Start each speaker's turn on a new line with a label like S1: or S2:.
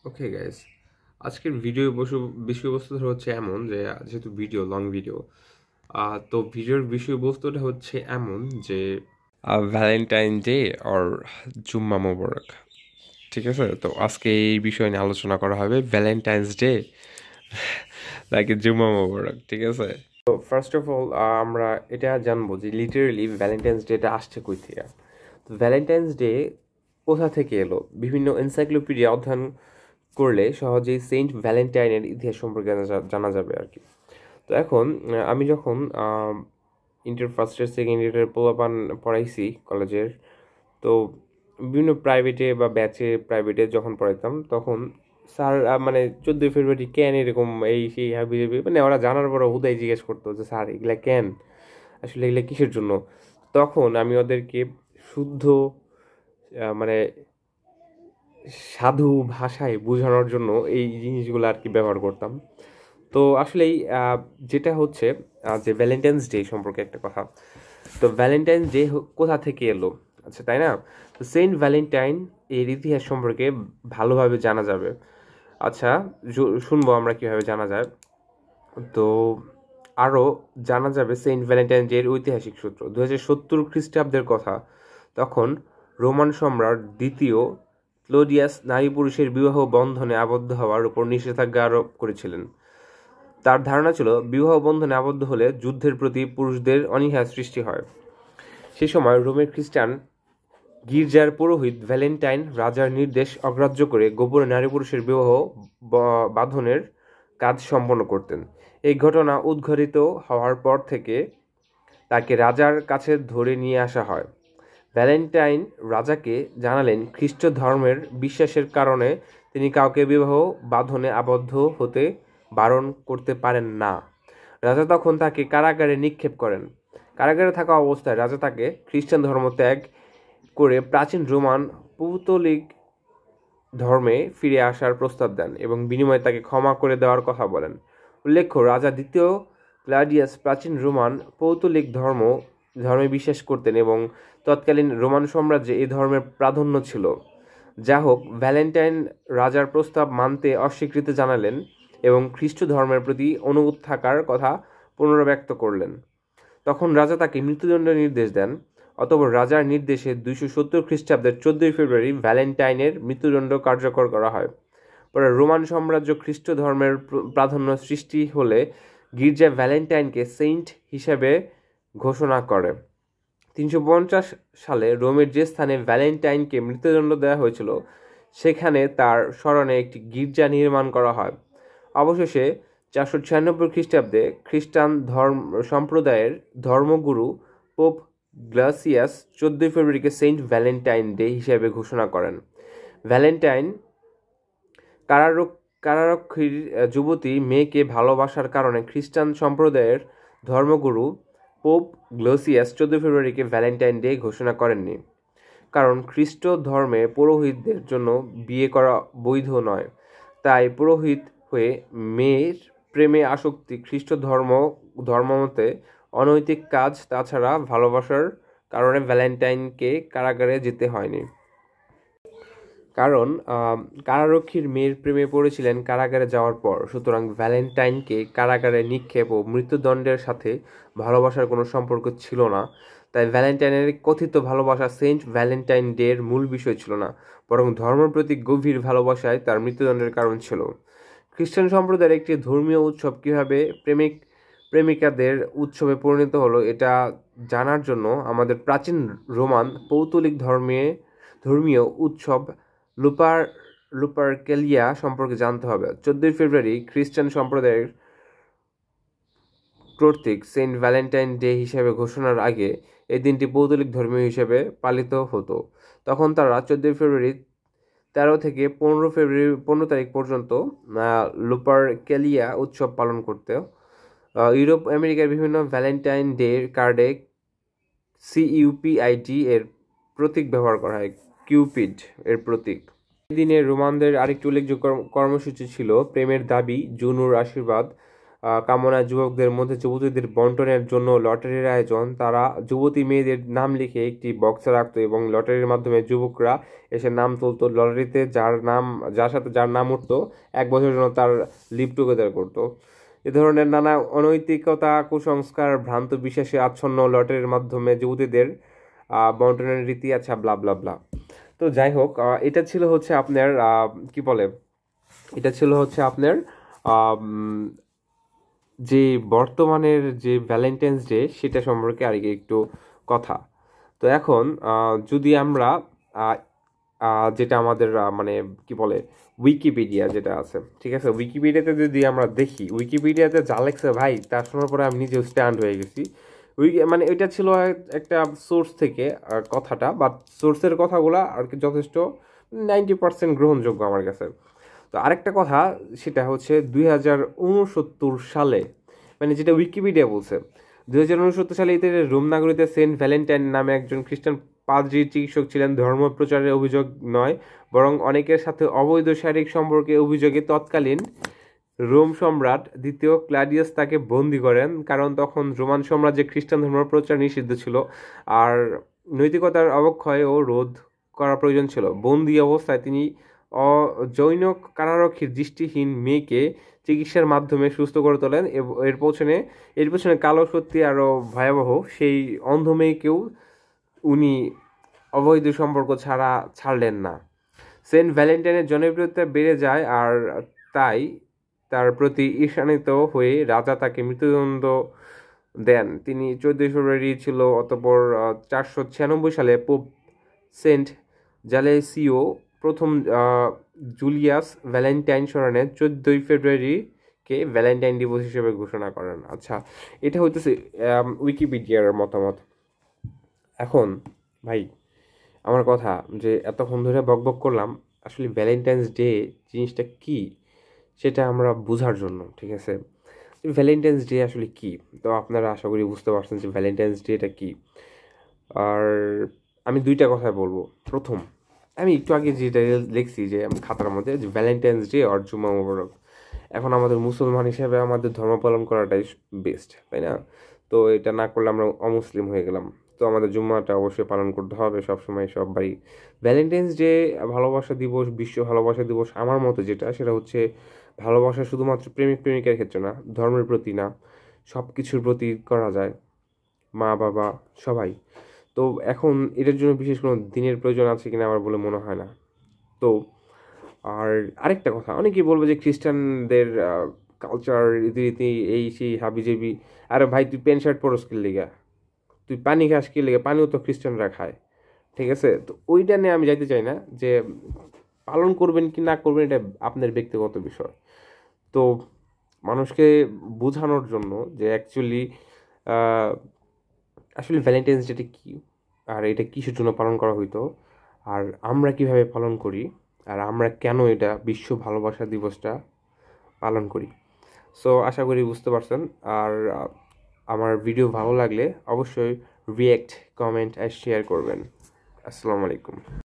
S1: Okay guys, আজকের বিষয়বস্তু হচ্ছে এমন যে যেহেতু লং ভিডিও, তো ভিডিওর বিষয়বস্তুটা হচ্ছে এমন যে ভ্যালেন্টাইন ডে অর জুম্মা মোবারক। ঠিক আছে, তো আজকে এই বিষয় নিয়ে আলোচনা করা হবে ভ্যালেন্টাইন্স ডে নাকি জুম্মা মোবারক। ঠিক আছে, তো ফার্স্ট অফ অল আমরা এটা জানবো যে লিটারেলি ভ্যালেন্টাইন্স ডেটা আসছে কই থেকে। তো ভ্যালেন্টাইন্স ডে কোথা থেকে এলো? বিভিন্ন এনসাইক্লোপিডিয়া অধ্যয়ন করলে সহজেই সেন্ট ভ্যালেন্টাইনের ইতিহাস সম্পর্কে জানা যাবে আর কি। তো এখন আমি যখন ইন্টার ফার্স্ট ইয়ার সেকেন্ড ইয়ারের পোলাপান পড়াইছি কলেজের, তো বিভিন্ন প্রাইভেটে বা প্রাইভেটে যখন পড়াইতাম তখন স্যার মানে 14ই ফেব্রুয়ারি কেন এরকম এই সেই হাবি জাবি, মানে ওরা জানার পরও হুদাই জিজ্ঞেস করতো যে স্যার এগুলা কেন, আসলে এগুলা কিসের জন্য। তখন আমি ওদেরকে শুদ্ধ মানে সাধু ভাষায় বোঝানোর জন্য এই জিনিসগুলো আর কি ব্যবহার করতাম। তো আসলেই যেটা হচ্ছে যে ভ্যালেন্টাইন্স ডে সম্পর্কে একটা কথা। তো ভ্যালেন্টাইন্স ডে কোথা থেকে এলো, আচ্ছা তাই না? তো সেন্ট ভ্যালেন্টাইন এর ইতিহাস সম্পর্কে ভালোভাবে জানা যাবে। আচ্ছা, শুনবো আমরা কিভাবে জানা যায়। তো আরও জানা যাবে সেন্ট ভ্যালেন্টাইন ডে এর ঐতিহাসিক সূত্র 2070 খ্রিস্টাব্দের কথা। তখন রোমান সম্রাট দ্বিতীয় ক্লোডিয়াস নারী পুরুষের বিবাহ বন্ধনে আবদ্ধ হওয়ার উপর নিষেধাজ্ঞা আরোপ করেছিলেন। তার ধারণা ছিল বিবাহ বন্ধনে আবদ্ধ হলে যুদ্ধের প্রতি পুরুষদের অনীহা সৃষ্টি হয়। সে সময় রোমের খ্রিস্টান গির্জার পুরোহিত ভ্যালেন্টাইন রাজার নির্দেশ অগ্রাহ্য করে গোপনে নারী পুরুষের বিবাহ বাঁধনের কাজ সম্পন্ন করতেন। এই ঘটনা উদ্ঘাটিত হওয়ার পর থেকে তাকে রাজার কাছে ধরে নিয়ে আসা হয়। ভ্যালেন্টাইন রাজাকে জানালেন খ্রিস্ট ধর্মের বিশ্বাসের কারণে তিনি কাউকে বিবাহ বাঁধনে আবদ্ধ হতে বারণ করতে পারেন না। রাজা তখন তাকে কারাগারে নিক্ষেপ করেন। কারাগারে থাকা অবস্থায় রাজা তাকে খ্রিস্টান ধর্ম ত্যাগ করে প্রাচীন রোমান পৌত্তলিক ধর্মে ফিরে আসার প্রস্তাব দেন এবং বিনিময়ে তাকে ক্ষমা করে দেওয়ার কথা বলেন। উল্লেখ্য, রাজা দ্বিতীয় ক্লাডিয়াস প্রাচীন রোমান পৌত্তলিক ধর্মে বিশ্বাস করতেন এবং তৎকালীন রোমান সাম্রাজ্যে এই ধর্মের প্রাধান্য ছিল। যা হোক, ভ্যালেন্টাইন রাজার প্রস্তাব মানতে অস্বীকৃতি জানালেন এবং খ্রিস্ট ধর্মের প্রতি অনুগত থাকার কথা পুনর্ব্যক্ত করলেন। তখন রাজা তাকে মৃত্যুদণ্ডের নির্দেশ দেন। অতঃপর রাজার নির্দেশে 270 খ্রিস্টাব্দের 14 ফেব্রুয়ারি ভ্যালেন্টাইনের মৃত্যুদণ্ড কার্যকর করা হয়। পরে রোমান সাম্রাজ্য খ্রিস্ট ধর্মের প্রাধান্য সৃষ্টি হলে গির্জা ভ্যালেন্টাইনকে সেইন্ট হিসেবে ঘোষণা করে। 350 সালে রোমের যে স্থানে ভ্যালেন্টাইনকে মৃত্যুদণ্ড দেওয়া হয়েছিল সেখানে তার স্মরণে একটি গির্জা নির্মাণ করা হয়। অবশেষে 496 খ্রিস্টাব্দে খ্রিস্টান সম্প্রদায়ের ধর্মগুরু পোপ গ্লাসিয়াস 14 ফেব্রুয়ারিকে সেন্ট ভ্যালেন্টাইন ডে হিসেবে ঘোষণা করেন। ভ্যালেন্টাইন কারারক্ষীর যুবতী মেয়েকে ভালোবাসার কারণে খ্রিস্টান সম্প্রদায়ের ধর্মগুরু পোপ গ্লোসিয়াস 14 ফেব্রুয়ারিকে ভ্যালেন্টাইন ডে ঘোষণা করেননি, কারণ খ্রিস্ট ধর্মে পুরোহিতদের জন্য বিয়ে করা বৈধ নয়। তাই পুরোহিত হয়ে মেয়ের প্রেমে আসক্তি খ্রিস্ট ধর্মমতে অনৈতিক কাজ। তাছাড়া ভালোবাসার কারণে ভ্যালেন্টাইনকে কারাগারে যেতে হয়নি, কারণ কারারক্ষীর মেয়ের প্রেমে পড়েছিলেন কারাগারে যাওয়ার পর। সুতরাং ভ্যালেন্টাইনকে কারাগারে নিক্ষেপ ও মৃত্যুদণ্ডের সাথে ভালোবাসার কোনো সম্পর্ক ছিল না। তাই ভ্যালেন্টাইনের কথিত ভালোবাসা সেন্ট ভ্যালেন্টাইন ডে এর মূল বিষয় ছিল না, বরং ধর্মের প্রতি গভীর ভালোবাসায় তার মৃত্যুদণ্ডের কারণ ছিল। খ্রিস্টান সম্প্রদায়ের একটি ধর্মীয় উৎসব কীভাবে প্রেমিকাদের উৎসবে পরিণত হলো এটা জানার জন্য আমাদের প্রাচীন রোমান পৌত্তলিক ধর্মীয় উৎসব লুপারকেলিয়া সম্পর্কে জানতে হবে। 14 ফেব্রুয়ারি খ্রিস্টান সম্প্রদায়ের কর্তৃক সেন্ট ভ্যালেন্টাইন ডে হিসেবে ঘোষণার আগে এই দিনটি পৌত্তলিক ধর্মীয় হিসেবে পালিত হতো। তখন তারা 14 ফেব্রুয়ারি 13 থেকে 15 তারিখ পর্যন্ত লুপারকেলিয়া উৎসব পালন করত। ইউরোপ আমেরিকার বিভিন্ন ভ্যালেন্টাইন ডে কার্ডে CUPID এর প্রতীক ব্যবহার করা হয়, কিউপিড এর প্রতীক। এই দিনে রোমানদের আরেকটি উল্লেখযোগ্য কর্মসূচি ছিল প্রেমের দাবি, জুনুর আশীর্বাদ, কামনায় যুবকদের মধ্যে যুবতীদের বন্টনের জন্য লটারির আয়োজন। তারা যুবতী মেয়েদের নাম লিখে একটি বক্সে রাখতো এবং লটারির মাধ্যমে যুবকরা এসে নাম তুলতো। লটারিতে যার নাম উঠতো 1 বছরের জন্য তার লিভ টুগেদার করতো। এ ধরনের নানা অনৈতিকতা, কুসংস্কার, ভ্রান্ত বিশ্বাসে আচ্ছন্ন লটারির মাধ্যমে যুবতীদের বন্টনের রীতি, আচ্ছা ব্লা ব্লা ব্লা। তো যাই হোক, এটা ছিল হচ্ছে আপনার কি বলে, এটা ছিল হচ্ছে আপনার যে বর্তমানের যে ভ্যালেন্টাইন্স ডে সেটা সম্পর্কে আর কি একটু কথা। তো এখন যদি আমরা যেটা আমাদের মানে কি বলে উইকিপিডিয়া যেটা আছে, ঠিক আছে, উইকিপিডিয়াতে যদি আমরা দেখি, উইকিপিডিয়াতে যা লেখছে ভাই তা শোনার পরে আমি নিজেও স্ট্যান্ড হয়ে গেছি। মানে এটা ছিল একটা সোর্স থেকে কথাটা, বাট সোর্সের কথাগুলো আর কি যথেষ্ট 90% গ্রহণযোগ্য আমার কাছে। তো আরেকটা কথা, সেটা হচ্ছে 2069 সালে, মানে যেটা উইকিপিডিয়া বলছে, 2069 সালে ইতালির রোম নগরীতে সেন্ট ভ্যালেন্টাইন নামে একজন খ্রিস্টান পাদ্রী চিকিৎসক ছিলেন। ধর্ম প্রচারের অভিযোগ নয়, বরং অনেকের সাথে অবৈধ শারীরিক সম্পর্কের অভিযোগে তৎকালীন রোম সম্রাট দ্বিতীয় ক্লাডিয়াস তাকে বন্দী করেন, কারণ তখন রোমান সাম্রাজ্যে খ্রিস্টান ধর্ম প্রচার নিষিদ্ধ ছিল আর নৈতিকতার অবক্ষয় ও রোধ করা প্রয়োজন ছিল। বন্দী অবস্থায় তিনি জৈন কারারক্ষীর দৃষ্টিহীন মেয়েকে চিকিৎসার মাধ্যমে সুস্থ করে তোলেন। এর পেছনে কালো সত্যি আরও ভয়াবহ, সেই অন্ধ মেয়েকেও উনি অবৈধ সম্পর্ক ছাড়লেন না। সেন্ট ভ্যালেন্টাইনের জনপ্রিয়তা বেড়ে যায় আর তাই তার প্রতি ঈর্ষান্বিত হয়ে রাজা তাকে মৃত্যুদণ্ড দেন। তিনি 14 ফেব্রুয়ারি ছিল। অতঃপর 496 সালে পোপ সেন্ট জালেসিও প্রথম জুলিয়াস ভ্যালেন্টাইন স্মরণে 14 ফেব্রুয়ারিকে ভ্যালেন্টাইন দিবস হিসেবে ঘোষণা করেন। আচ্ছা, এটা হইতেছে উইকিপিডিয়ার মতামত। এখন ভাই আমার কথা, যে এতক্ষণ ধরে বকবক করলাম, আসলে ভ্যালেন্টাইন্স ডে জিনিসটা কি সেটা আমরা বোঝার জন্য, ঠিক আছে। ভ্যালেন্টাইন্স ডে আসলে কি, তো আপনারা আশা করি বুঝতে পারছেন যে ভ্যালেন্টাইন্স ডেটা কি। আর আমি দুইটা কথা বলবো। প্রথম, আমি একটু আগে যেটা লিখছি যে খাতার মধ্যে, যে ভ্যালেন্টাইন্স ডে আর জুম্মা মোবারক। এখন আমাদের মুসলমান হিসেবে আমাদের ধর্ম পালন করাটাই বেস্ট, তাই না? তো এটা না করলে আমরা অমুসলিম হয়ে গেলাম। তো আমাদের জুম্মাটা অবশ্যই পালন করতে হবে সবসময়, সববারই। ভ্যালেন্টাইন্স ডে ভালোবাসা দিবস, বিশ্ব ভালোবাসা দিবস, আমার মতে যেটা, সেটা হচ্ছে ভালোবাসা শুধুমাত্র প্রেমিক প্রেমিকার ক্ষেত্রে না, ধর্মের প্রতি না, সব কিছুর প্রতি করা যায়, মা বাবা সবাই। তো এখন এটার জন্য বিশেষ কোনো দিনের প্রয়োজন আছে কিনা আমার বলে মনে হয় না। তো আর আরেকটা কথা, অনেকেই বলবে যে খ্রিস্টানদের কালচার, রীতিনীতি, এই সেই হাবিজাবি। আরে ভাই, তুই প্যান্ট শার্ট পরস কি লেগা? তুই পানি খাস কি লেগা? পানিও তো খ্রিস্টানরা খায়, ঠিক আছে। তো ওইটা নিয়ে আমি যাইতে চাই না, যে পালন করবেন কি না করবেন এটা আপনার ব্যক্তিগত বিষয়। তো মানুষকে বোঝানোর জন্য যে অ্যাকচুয়ালি আসলে ভ্যালেন্টাইন্স ডেটা কী, আর এটা কিসের জন্য পালন করা হইতো, আর আমরা কিভাবে পালন করি, আর আমরা কেন এটা বিশ্ব ভালোবাসা দিবসটা পালন করি। সো আশা করি বুঝতে পারছেন। আর আমার ভিডিও ভালো লাগলে অবশ্যই রিয়্যাক্ট, কমেন্ট আর শেয়ার করবেন। আসসালামু আলাইকুম।